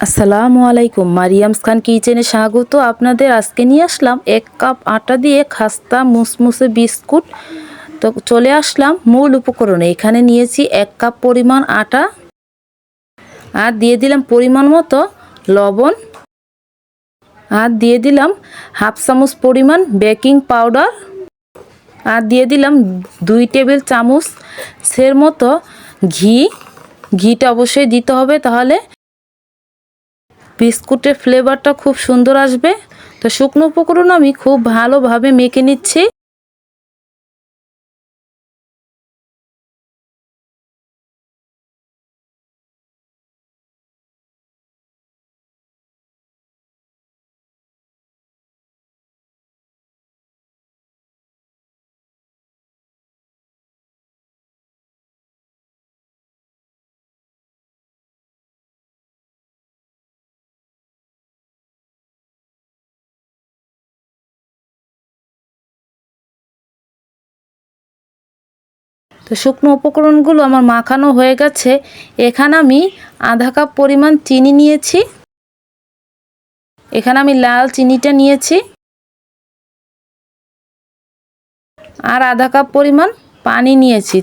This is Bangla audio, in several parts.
আসসালামু আলাইকুম, মারিয়ামস খান কিচেনে স্বাগত। আপনাদের আজকে নিয়ে আসলাম 1 কাপ আটা দিয়ে খাস্তা মুসমুসে বিস্কুট। তো চলে আসলাম মূল উপকরণে। এখানে নিয়েছি 1 কাপ পরিমাণ আটা, আর দিয়ে দিলাম পরিমাণ মতো লবণ, আর দিয়ে দিলাম হাফ চামচ পরিমাণ বেকিং পাউডার, আর দিয়ে দিলাম 2 টেবিল চামচের মতো ঘি। ঘিটা অবশ্যই দিতে হবে, তাহলে বিস্কুটের ফ্লেভারটা খুব সুন্দর আসবে। তো শুকনো উপকরণ আমি খুব ভালোভাবে মেখে নিচ্ছি। তো শুকনো উপকরণগুলো আমার মাখানো হয়ে গেছে। এখানে আমি আধা কাপ পরিমাণ চিনি নিয়েছি। এখানে আমি লাল চিনিটা নিয়েছি, আর আধা কাপ পরিমাণ পানি নিয়েছি।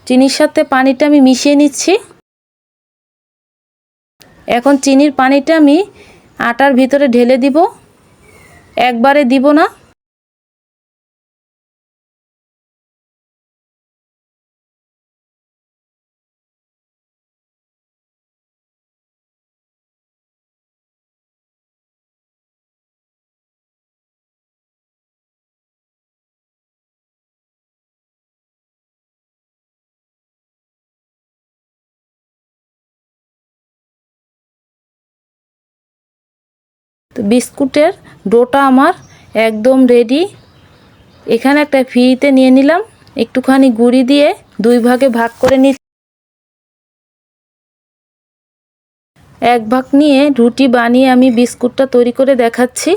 চিনির সাথে পানিটা আমি মিশিয়ে নিচ্ছি। এখন চিনির পানিটা আমি আটার ভিতরে ঢেলে দিব, একবারে দিব না। তো বিস্কুটের ডোটা আমার একদম রেডি। এখানে একটা ফিতে নিয়ে নিলাম, একটুখানি গুঁড়ি দিয়ে 2 ভাগে ভাগ করে নিচ্ছি। 1 ভাগ নিয়ে রুটি বানিয়ে আমি বিস্কুটটা তৈরি করে দেখাচ্ছি।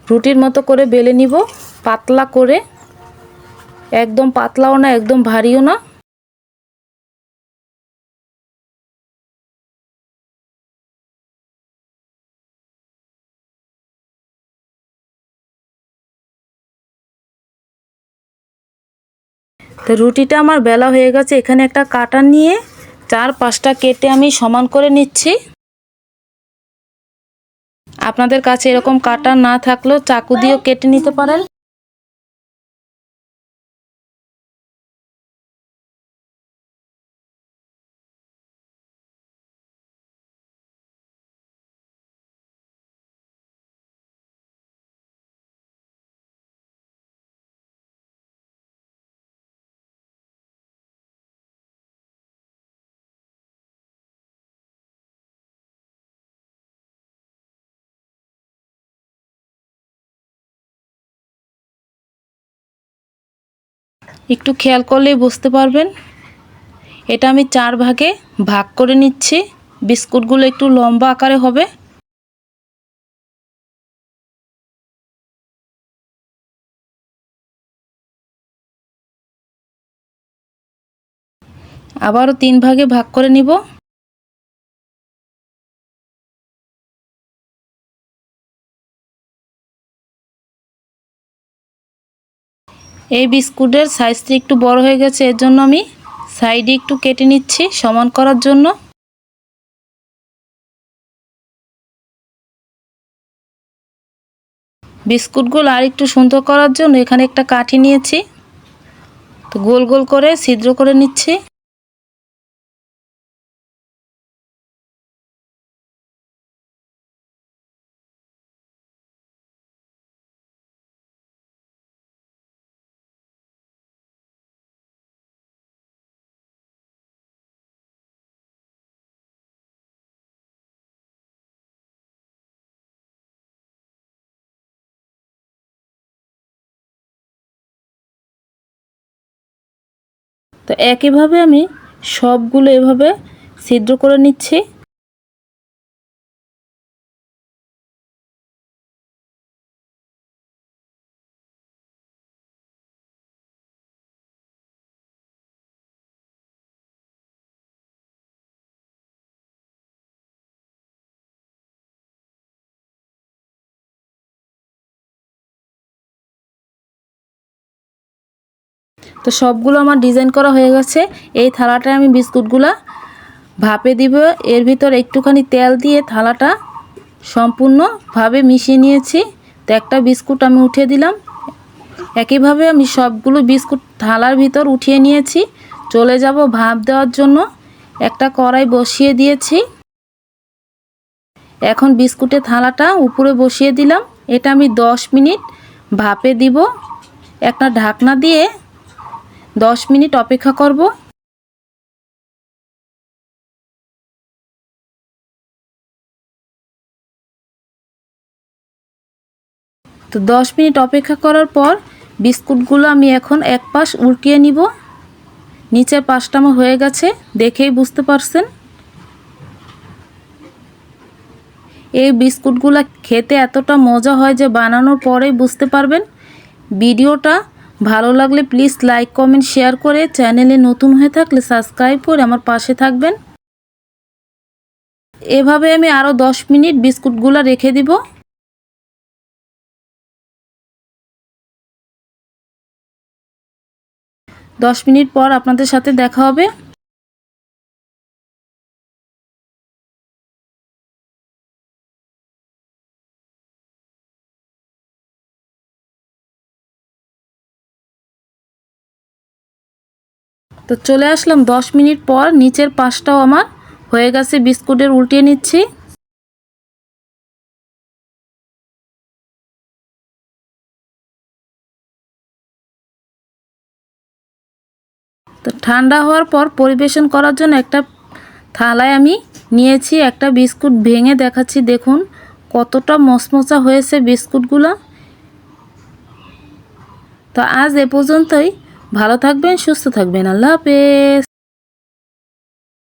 রুটির মতো করে বেলে নিব, পাতলা করে, একদম পাতলাও না একদম ভারীও না। তো রুটিটা আমার বেলা হয়ে গেছে। এখানে একটা কাঁটা নিয়ে 4-5টা কেটে আমি সমান করে নিচ্ছি। আপনাদের কাছে এরকম কাঁটা না থাকলেও চাকু দিয়েও কেটে নিতে পারেন। একটু খেয়াল করলেই বুঝতে পারবেন। এটা আমি 4 ভাগে ভাগ করে নিচ্ছি। বিস্কুটগুলো একটু লম্বা আকারে হবে। আবারও 3 ভাগে ভাগ করে নিব। এই বিস্কুটের সাইজটা একটু বড় হয়ে গেছে, এর জন্য আমি সাইডে একটু কেটে নিচ্ছি সমান করার জন্য। বিস্কুটগুলো আর একটু সুন্দর করার জন্য এখানে একটা কাঠি নিয়েছি, তো গোল গোল করে ছিদ্র করে নিচ্ছি। তো একইভাবে আমি সবগুলো এভাবে ছিদ্র করে নিচ্ছি। তো সবগুলো আমার ডিজাইন করা হয়ে গেছে। এই থালাটায় আমি বিস্কুটগুলা ভাপে দিব। এর ভিতর একটুখানি তেল দিয়ে থালাটা সম্পূর্ণভাবে মিশিয়ে নিয়েছি। তো একটা বিস্কুট আমি উঠিয়ে দিলাম। একইভাবে আমি সবগুলো বিস্কুট থালার ভিতর উঠিয়ে নিয়েছি। চলে যাব ভাপ দেওয়ার জন্য। একটা কড়াই বসিয়ে দিয়েছি। এখন বিস্কুটের থালাটা উপরে বসিয়ে দিলাম। এটা আমি 10 মিনিট ভাপে দিব। একটা ঢাকনা দিয়ে 10 মিনিট অপেক্ষা করব। তো 10 মিনিট অপেক্ষা করার পর বিস্কুটগুলো আমি এখন এক পাশ উল্টিয়ে নিব। নিচের পাশটা আমার হয়ে গেছে, দেখেই বুঝতে পারছেন। এই বিস্কুটগুলো খেতে এতটা মজা হয় যে বানানোর পরেই বুঝতে পারবেন। ভিডিওটা ভালো লাগলে প্লিজ লাইক কমেন্ট শেয়ার করে, চ্যানেলে নতুন হয়ে থাকলে সাবস্ক্রাইব করে আমার পাশে থাকবেন। এভাবে আমি আরও 10 মিনিট বিস্কুটগুলো রেখে দিব। দশ মিনিট পর আপনাদের সাথে দেখা হবে। তো চলে আসলাম 10 মিনিট পর। নিচের পাশটাও আমার হয়ে গেছে, বিস্কুটের উল্টিয়ে নিচ্ছি। তো ঠান্ডা হওয়ার পর পরিবেশন করার জন্য একটা থালায় আমি নিয়েছি। একটা বিস্কুট ভেঙে দেখাচ্ছি, দেখুন কতটা মচমচা হয়েছে বিস্কুটগুলো। তো আজ এ পর্যন্তই। ভালো থাকবেন, সুস্থ থাকবেন। আল্লাহ হাফেজ।